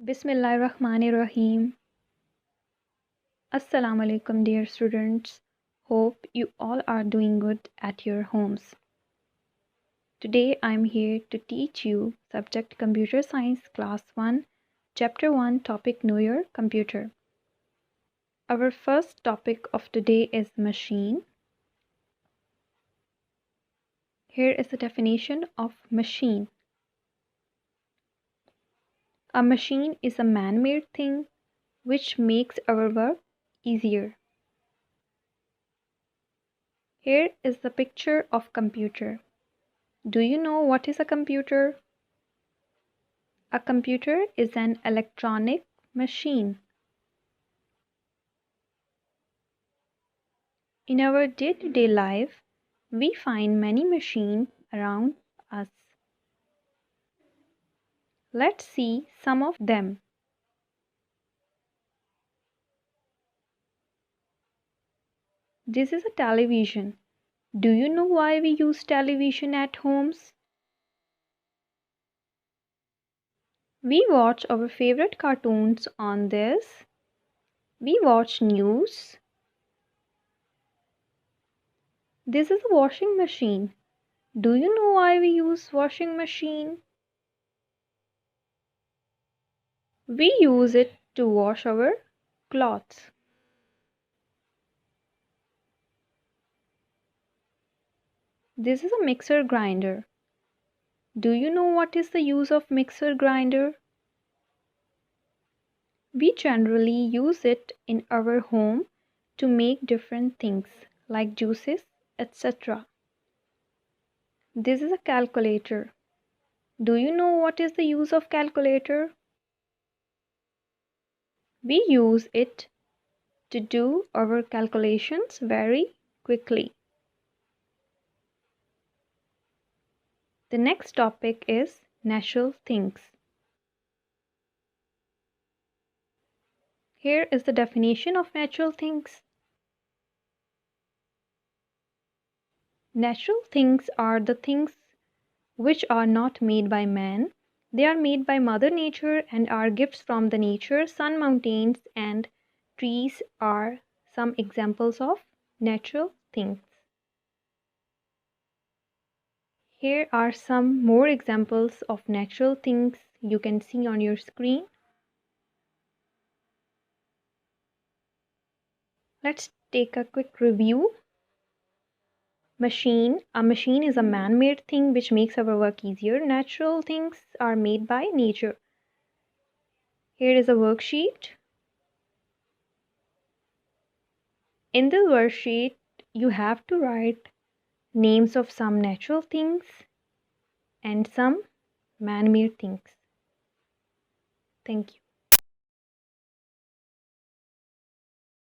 Bismillahirrahmanirrahim. Assalamu alaikum, dear students. Hope you all are doing good at your homes. Today I'm here to teach you subject Computer Science Class 1, Chapter 1, Topic Know Your Computer. Our first topic of today is machine. Here is the definition of machine. A machine is a man-made thing which makes our work easier. Here is the picture of computer. Do you know what is a computer? A computer is an electronic machine. In our day-to-day life, we find many machines around us. Let's see some of them. This is a television. Do you know why we use television at homes? We watch our favorite cartoons on this. We watch news. This is a washing machine. Do you know why we use washing machine? We use it to wash our clothes. This is a mixer grinder. Do you know what is the use of mixer grinder? We generally use it in our home to make different things like juices, etc. This is a calculator. Do you know what is the use of calculator? We use it to do our calculations very quickly. The next topic is natural things. Here is the definition of natural things. Natural things are the things which are not made by man. They are made by Mother Nature and are gifts from the nature. Sun, mountains, and trees are some examples of natural things. Here are some more examples of natural things you can see on your screen. Let's take a quick review. Machine. A machine is a man-made thing which makes our work easier. Natural things are made by nature. Here is a worksheet. In this worksheet, you have to write names of some natural things and some man-made things. Thank you.